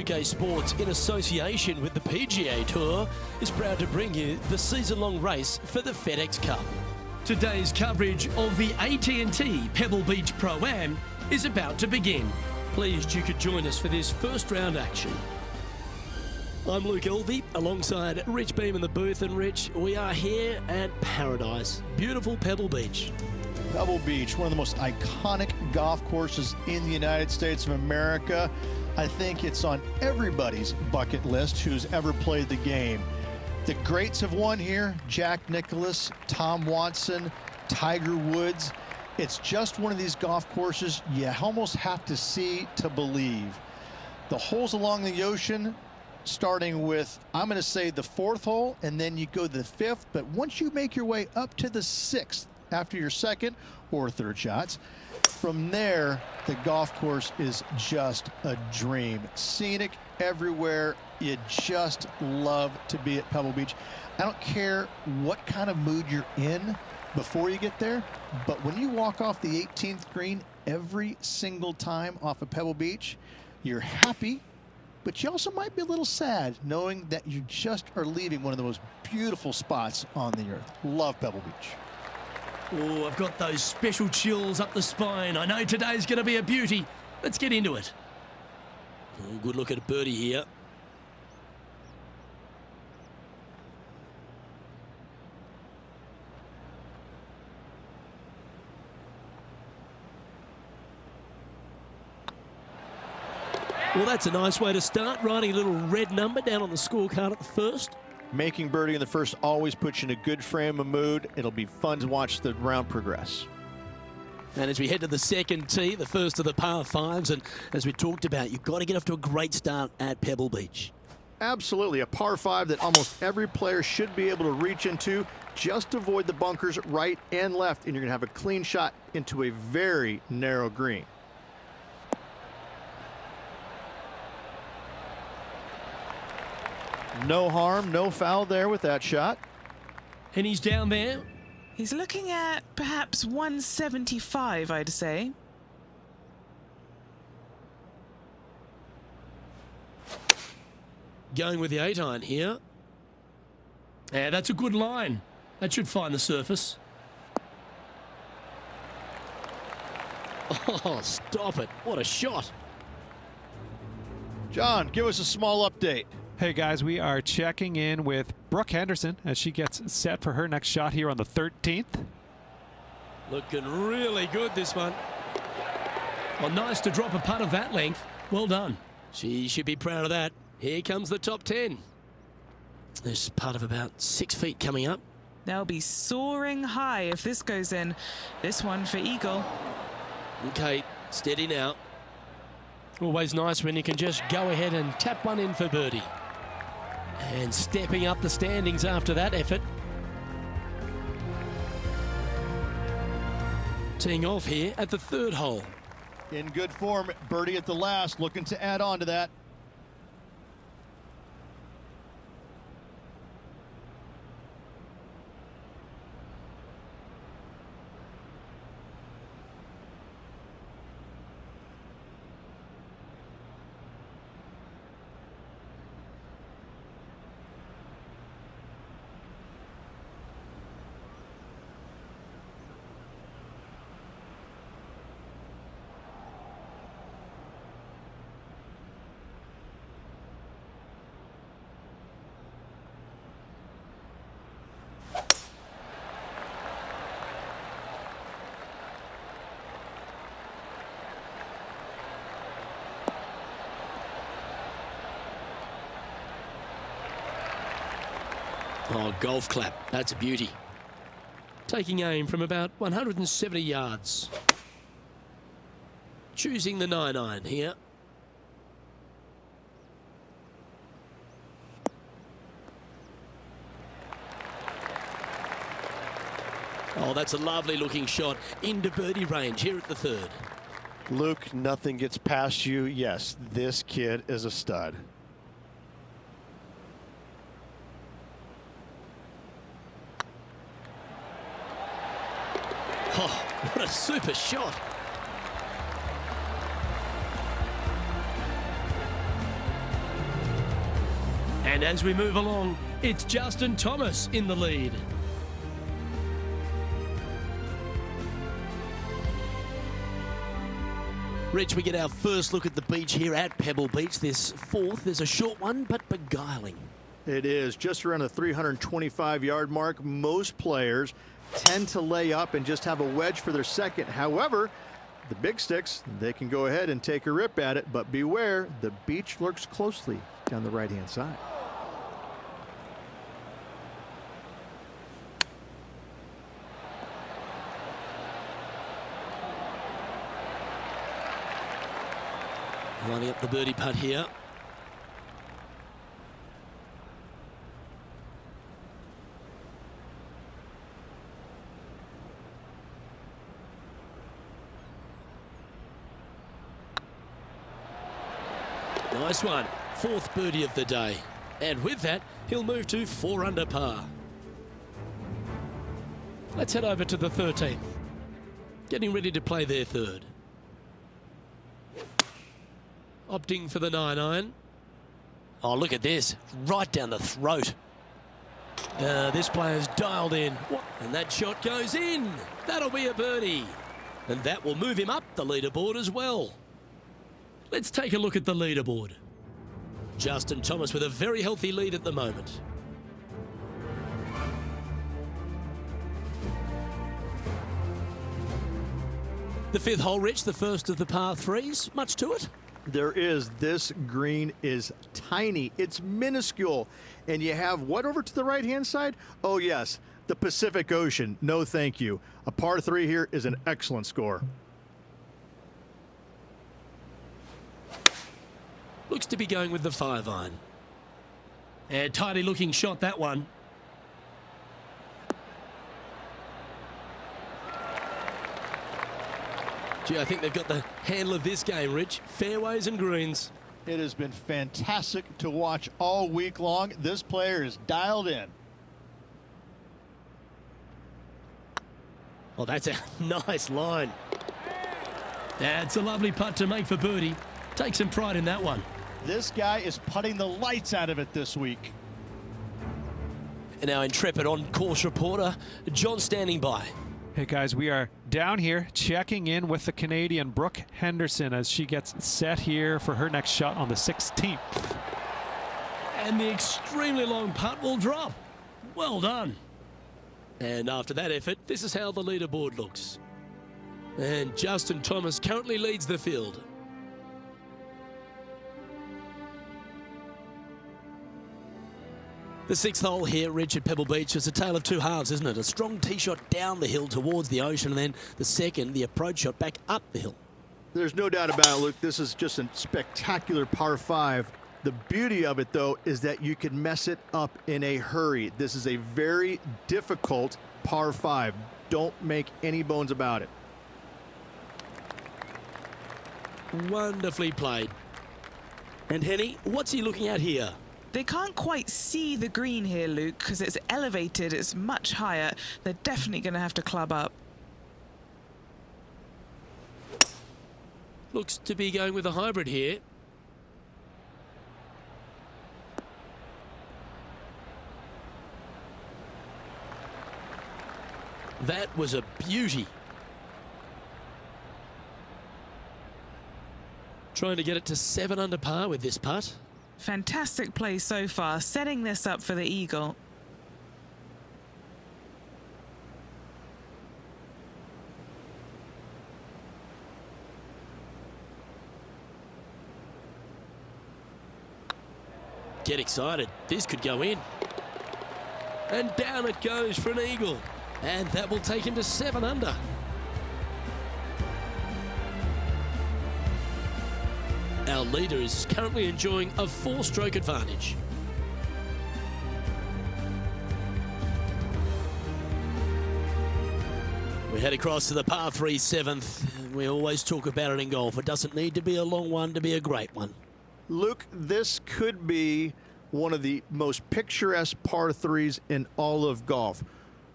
UK Sports, in association with the PGA Tour, is proud to bring you the season-long race for the FedEx Cup. Today's coverage of the AT&T Pebble Beach Pro-Am is about to begin. Pleased you could join us for this first round action. I'm Luke Elvey, alongside Rich Beam in the booth, and Rich, we are here at Paradise, beautiful Pebble Beach. Pebble Beach, one of the most iconic golf courses in the United States of America. I think it's on everybody's bucket list who's ever played the game. The greats have won here: Jack Nicklaus, Tom Watson, Tiger Woods. It's just one of these golf courses you almost have to see to believe. The holes along the ocean, starting with, I'm going to say, the fourth hole, and then you go to the fifth. But once you make your way up to the sixth, after your second or third shots, from there, the golf course is just a dream. Scenic everywhere. You just love to be at Pebble Beach. I don't care what kind of mood you're in before you get there, but when you walk off the 18th green every single time off of Pebble Beach, you're happy, but you also might be a little sad knowing that you just are leaving one of the most beautiful spots on the earth. Love Pebble Beach. Oh, I've got those special chills up the spine. I know today's going to be a beauty. Let's get into it. Oh, good look at a birdie here. Well, that's a nice way to start, writing a little red number down on the scorecard at the first. Making birdie in the first always puts you in a good frame of mood. It'll be fun to watch the round progress. And as we head to the second tee, the first of the par fives, and as we talked about, you've got to get off to a great start at Pebble Beach. Absolutely, a par five that almost every player should be able to reach into. Just avoid the bunkers right and left, and you're going to have a clean shot into a very narrow green. No harm, no foul there with that shot. And he's down there. He's looking at perhaps 175, I'd say. Going with the 8-iron here. Yeah, that's a good line. That should find the surface. Oh, stop it. What a shot. John, give us a small update. Hey guys, we are checking in with Brooke Henderson as she gets set for her next shot here on the 13th. Looking really good, this one. Well, nice to drop a putt of that length. Well done. She should be proud of that. Here comes the top 10. This putt of about 6 feet coming up. They'll be soaring high if this goes in. This one for eagle. Okay, steady now. Always nice when you can just go ahead and tap one in for birdie. And stepping up the standings after that effort. Teeing off here at the third hole. In good form, birdie at the last, looking to add on to that. Oh, golf clap. That's a beauty. Taking aim from about 170 yards. Choosing the 9-iron here. Oh, that's a lovely looking shot into birdie range here at the third. Luke, nothing gets past you. Yes, this kid is a stud. Oh, what a super shot. And as we move along, it's Justin Thomas in the lead. Rich, we get our first look at the beach here at Pebble Beach. This fourth is a short one, but beguiling. It is just around the 325-yard mark. Most players tend to lay up and just have a wedge for their second. However, the big sticks, they can go ahead and take a rip at it, but beware, the beach lurks closely down the right-hand side. Lining up the birdie putt here. Nice one. Fourth birdie of the day. And with that, he'll move to 4 under par. Let's head over to the 13th. Getting ready to play their third. Opting for the 9-iron. Oh, look at this. Right down the throat. This player's dialed in. And that shot goes in. That'll be a birdie. And that will move him up the leaderboard as well. Let's take a look at the leaderboard. Justin Thomas with a very healthy lead at the moment. The fifth hole, Rich, the first of the par threes. Much to it? There is. This green is tiny. It's minuscule. And you have what over to the right-hand side? Oh, yes, the Pacific Ocean. No, thank you. A par 3 here is an excellent score. Looks to be going with the 5-iron. And tidy looking shot, that one. Gee, I think they've got the handle of this game, Rich. Fairways and greens. It has been fantastic to watch all week long. This player is dialed in. Oh, that's a nice line. That's a lovely putt to make for birdie. Take some pride in that one. This guy is putting the lights out of it this week. And our intrepid on-course reporter, John, standing by. Hey guys, we are down here checking in with the Canadian Brooke Henderson as she gets set here for her next shot on the 16th. And the extremely long putt will drop. Well done. And after that effort, this is how the leaderboard looks. And Justin Thomas currently leads the field. The sixth hole here, Rich, at Pebble Beach, is a tale of two halves, isn't it? A strong tee shot down the hill towards the ocean, and then the second, the approach shot back up the hill. There's no doubt about it, Luke. This is just a spectacular par 5. The beauty of it, though, is that you can mess it up in a hurry. This is a very difficult par 5. Don't make any bones about it. Wonderfully played. And Henny, what's he looking at here? They can't quite see the green here, Luke, because it's elevated, it's much higher. They're definitely going to have to club up. Looks to be going with a hybrid here. That was a beauty. Trying to get it to 7 under par with this putt. Fantastic play so far, setting this up for the eagle. Get excited. This could go in. And down it goes for an eagle. And that will take him to 7 under. Our leader is currently enjoying a 4-stroke advantage. We head across to the par 3 7th. We always talk about it in golf. It doesn't need to be a long one to be a great one. Luke, this could be one of the most picturesque par 3s in all of golf.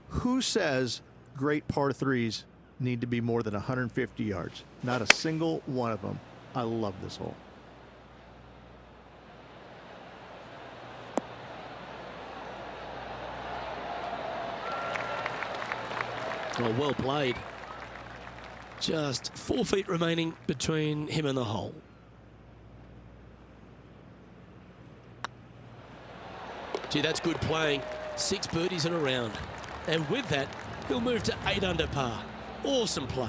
Who says great par 3s need to be more than 150 yards? Not a single one of them. I love this hole. Oh, well played. Just 4 feet remaining between him and the hole. Gee, that's good playing. 6 birdies in a round. And with that, he'll move to 8 under par. Awesome play.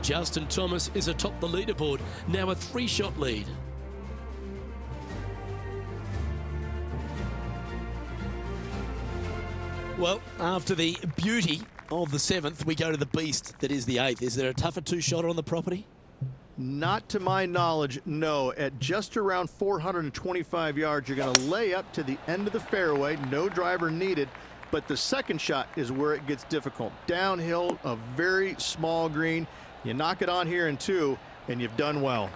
Justin Thomas is atop the leaderboard, now a 3-shot lead. Well, after the beauty of the 7th, we go to the beast that is the 8th. Is there a tougher 2-shotter on the property? Not to my knowledge, no. At just around 425 yards, you're going to lay up to the end of the fairway. No driver needed. But the second shot is where it gets difficult. Downhill, a very small green. You knock it on here in 2, and you've done well.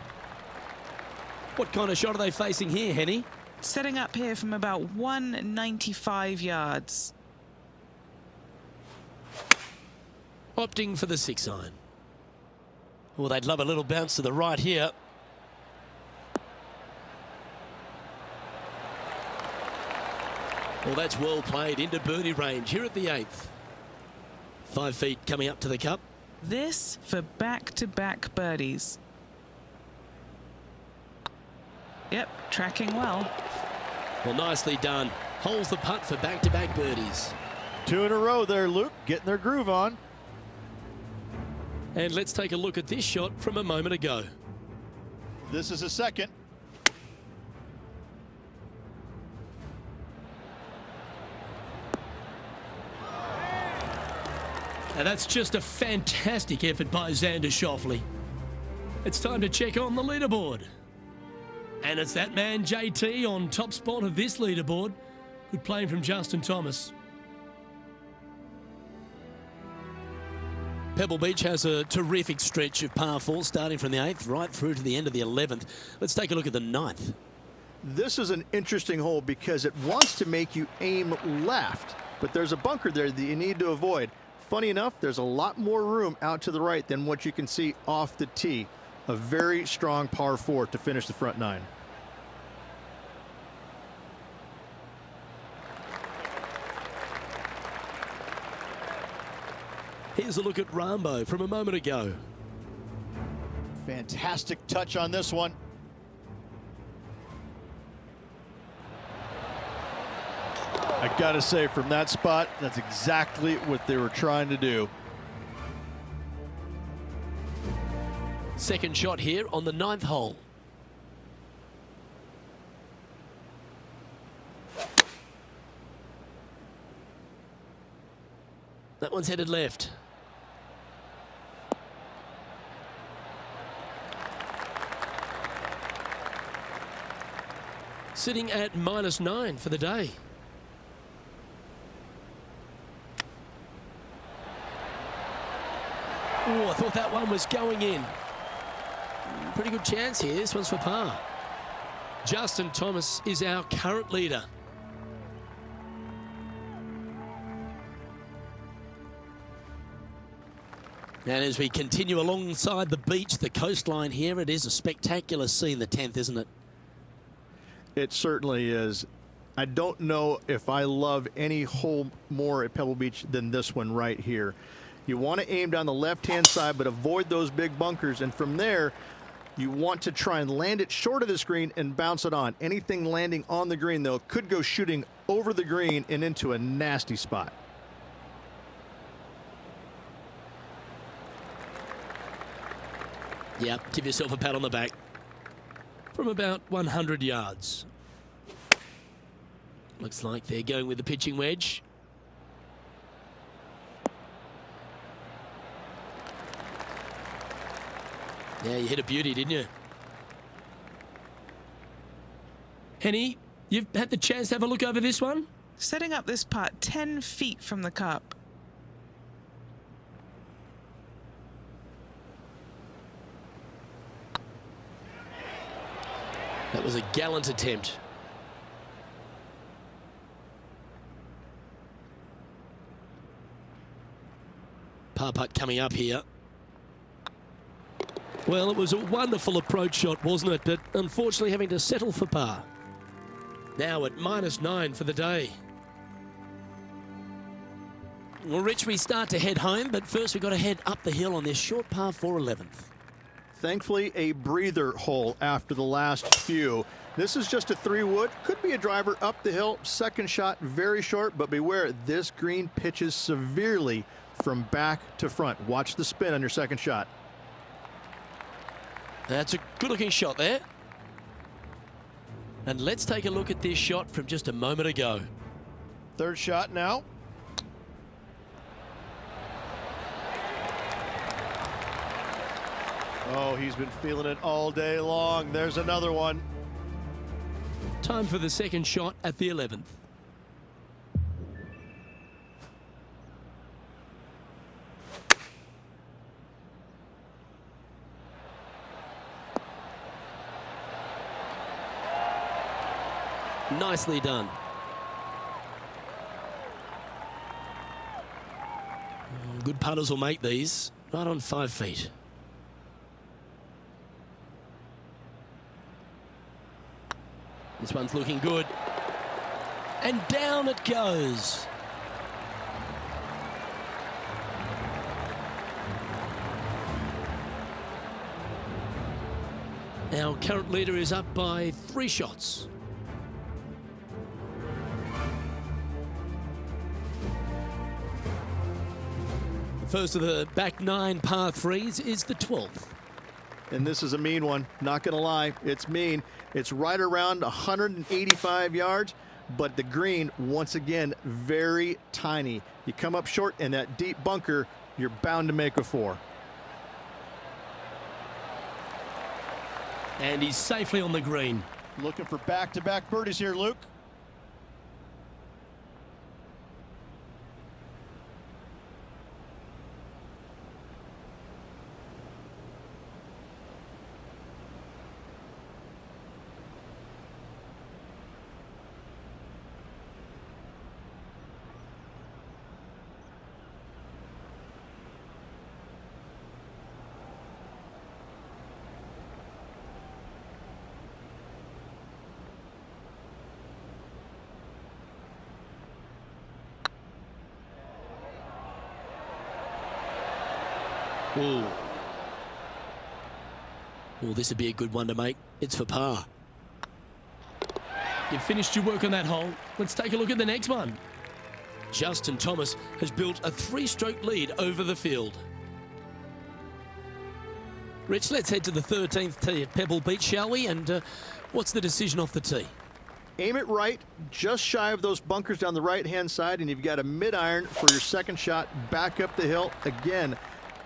What kind of shot are they facing here, Henny? Setting up here from about 195 yards. Opting for the 6-iron. Well, they'd love a little bounce to the right here. Well, that's well played into birdie range here at the 8th. 5 feet coming up to the cup. This for back-to-back birdies. Yep, tracking well. Well, nicely done. Holds the putt for back-to-back birdies. 2 in a row there, Luke, getting their groove on. And let's take a look at this shot from a moment ago. This is a second. Now that's just a fantastic effort by Xander Schauffele. It's time to check on the leaderboard. And it's that man JT on top spot of this leaderboard. Good playing from Justin Thomas. Pebble Beach has a terrific stretch of par 4 starting from the 8th right through to the end of the 11th. Let's take a look at the 9th. This is an interesting hole because it wants to make you aim left, but there's a bunker there that you need to avoid. Funny enough, there's a lot more room out to the right than what you can see off the tee. A very strong par 4 to finish the front 9. Here's a look at Rambo from a moment ago. Fantastic touch on this one. I gotta say, from that spot, that's exactly what they were trying to do. Second shot here on the 9th hole. That one's headed left. Sitting at -9 for the day. Oh, I thought that one was going in. Pretty good chance here. This one's for par. Justin Thomas is our current leader. And as we continue alongside the beach, the coastline here, it is a spectacular scene, the 10th, isn't it? It certainly is. I don't know if I love any hole more at Pebble Beach than this one right here. You want to aim down the left-hand side, but avoid those big bunkers. And from there, you want to try and land it short of the green and bounce it on. Anything landing on the green, though, could go shooting over the green and into a nasty spot. Yep, give yourself a pat on the back. From about 100 yards. Looks like they're going with the pitching wedge. Yeah, you hit a beauty, didn't you? Henny, you've had the chance to have a look over this one? Setting up this putt 10 feet from the cup. That was a gallant attempt. Par putt coming up here. Well, it was a wonderful approach shot, wasn't it? But unfortunately having to settle for par. Now at -9 for the day. Well, Rich, we start to head home, but first we've got to head up the hill on this short par 4 11th. Thankfully, a breather hole after the last few. This is just a 3-wood. Could be a driver up the hill. Second shot, very short, but beware, this green pitches severely from back to front. Watch the spin on your second shot. That's a good-looking shot there. And let's take a look at this shot from just a moment ago. Third shot now. Oh, he's been feeling it all day long. There's another one. Time for the second shot at the 11th. Nicely done. Good putters will make these right on 5 feet. This one's looking good. And down it goes. Our current leader is up by 3 shots. The first of the back 9 par 3s is the 12th. And this is a mean one, not gonna lie, it's mean. It's right around 185 yards, but the green, once again, very tiny. You come up short in that deep bunker, you're bound to make a 4. And he's safely on the green. Looking for back-to-back birdies here, Luke. Ooh. Oh, this would be a good one to make. It's for par. You've finished your work on that hole. Let's take a look at the next one. Justin Thomas has built a 3-stroke lead over the field. Rich, let's head to the 13th tee at Pebble Beach, shall we? And what's the decision off the tee? Aim it right, just shy of those bunkers down the right-hand side, and you've got a mid-iron for your second shot back up the hill. Again,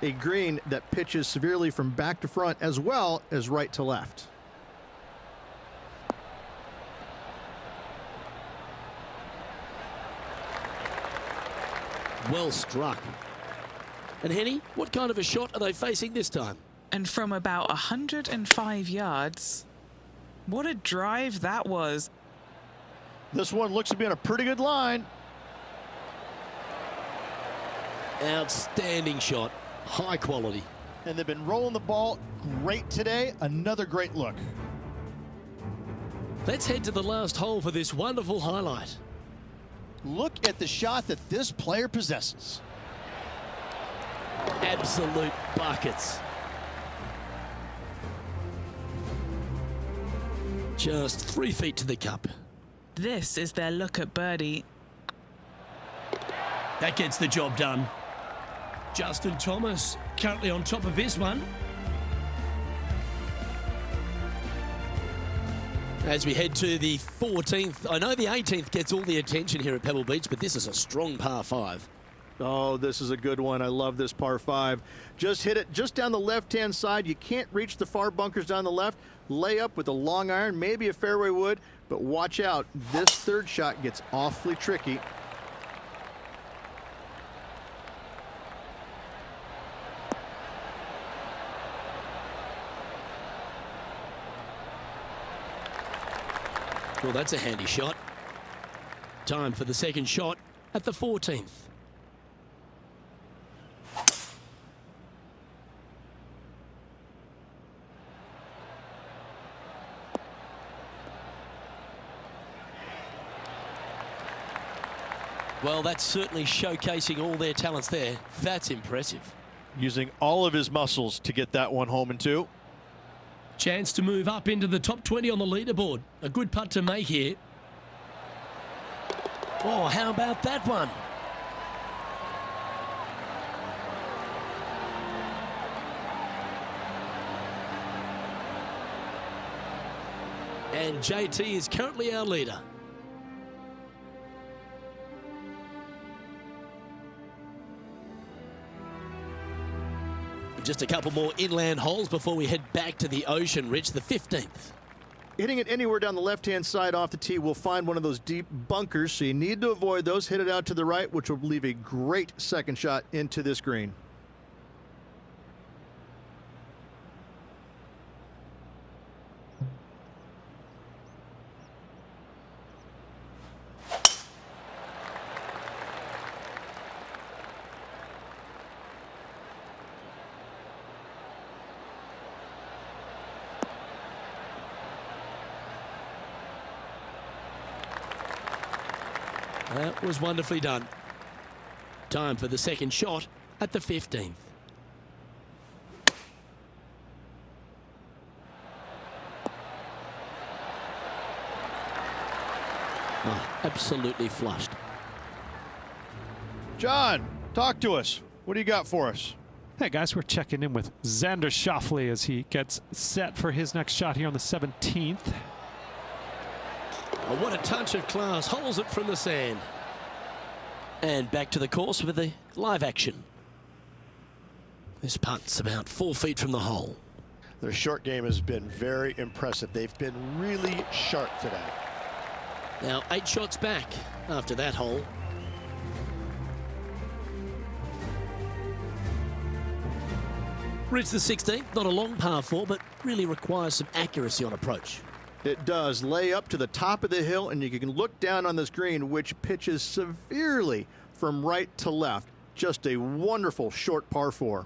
a green that pitches severely from back to front as well as right to left. Well struck. And Henny, what kind of a shot are they facing this time? And from about 105 yards. What a drive that was. This one looks to be on a pretty good line. Outstanding shot. High quality. And they've been rolling the ball great today. Another great look. Let's head to the last hole for this wonderful highlight. Look at the shot that this player possesses. Absolute buckets. Just 3 feet to the cup. This is their look at birdie. That gets the job done. Justin Thomas currently on top of this one. As we head to the 14th, I know the 18th gets all the attention here at Pebble Beach, but this is a strong par 5. Oh, this is a good one. I love this par 5. Just hit it just down the left-hand side. You can't reach the far bunkers down the left. Lay up with a long iron, maybe a fairway wood, but watch out. This third shot gets awfully tricky. Well, that's a handy shot. Time for the second shot at the 14th. Well, that's certainly showcasing all their talents there. That's impressive. Using all of his muscles to get that one home in two. Chance to move up into the top 20 on the leaderboard. A good putt to make here. Oh, how about that one? And JT is currently our leader. Just a couple more inland holes before we head back to the ocean, Rich, the 15th. Hitting it anywhere down the left-hand side off the tee will find one of those deep bunkers, so you need to avoid those. Hit it out to the right, which will leave a great second shot into this green. That was wonderfully done. Time for the second shot at the 15th. Oh, absolutely flushed. John, talk to us. What do you got for us? Hey guys, we're checking in with Xander Schauffele as he gets set for his next shot here on the 17th. Oh, what a touch of class. Holds it from the sand. And back to the course with the live action. This putt's about 4 feet from the hole. Their short game has been very impressive. They've been really sharp today. Now 8 shots back after that hole. Reach the 16th, not a long par 4, but really requires some accuracy on approach. It does. Lay up to the top of the hill, and you can look down on this green, which pitches severely from right to left. Just a wonderful short par 4.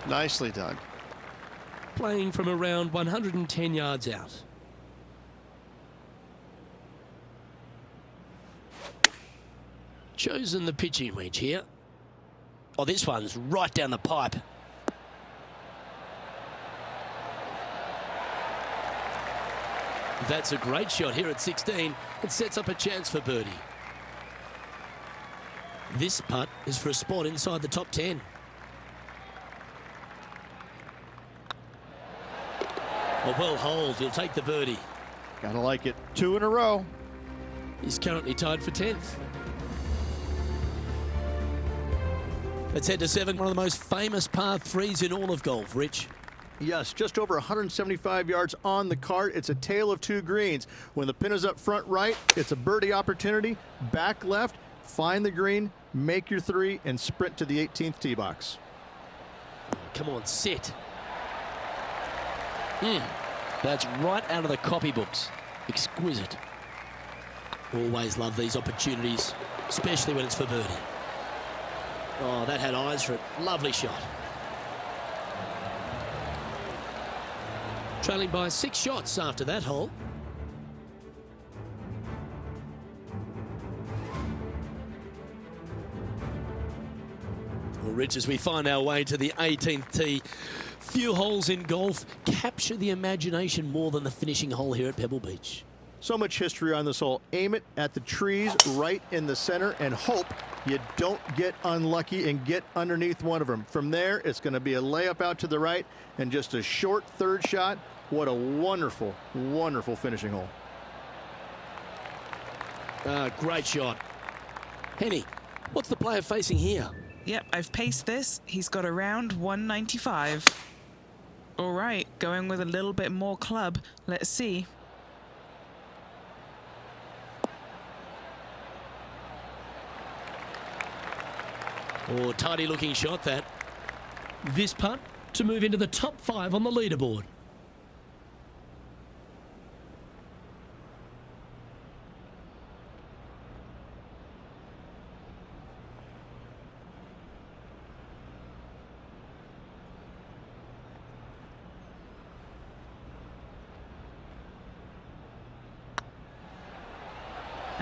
Nicely done. Playing from around 110 yards out. Chosen the pitching wedge here. Oh, this one's right down the pipe. That's a great shot here at 16. It sets up a chance for birdie. This putt is for a spot inside the top 10. A well holed, he'll take the birdie. Gotta like it. 2 in a row. He's currently tied for 10th. Let's head to 7, one of the most famous par 3s in all of golf, Rich. Yes, just over 175 yards on the cart. It's a tale of 2 greens. When the pin is up front right, it's a birdie opportunity. Back left, find the green, make your 3, and sprint to the 18th tee box. Oh, come on, sit. That's right out of the copybooks. Exquisite. Always love these opportunities, especially when it's for birdie. Oh, that had eyes for it. Lovely shot. Trailing by 6 shots after that hole. Well, Rich, as we find our way to the 18th tee, few holes in golf capture the imagination more than the finishing hole here at Pebble Beach. So much history on this hole. Aim it at the trees right in the center and hope you don't get unlucky and get underneath one of them. From there, it's going to be a layup out to the right and just a short 3rd shot. What a wonderful, wonderful finishing hole. Great shot. Henny, what's the player facing here? Yep, I've paced this. He's got around 195. All right, going with a little bit more club. Let's see. Oh, tidy looking shot that. This putt to move into the top 5 on the leaderboard.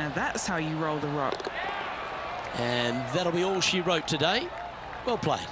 Now that's how you roll the rock. And that'll be all she wrote today. Well played.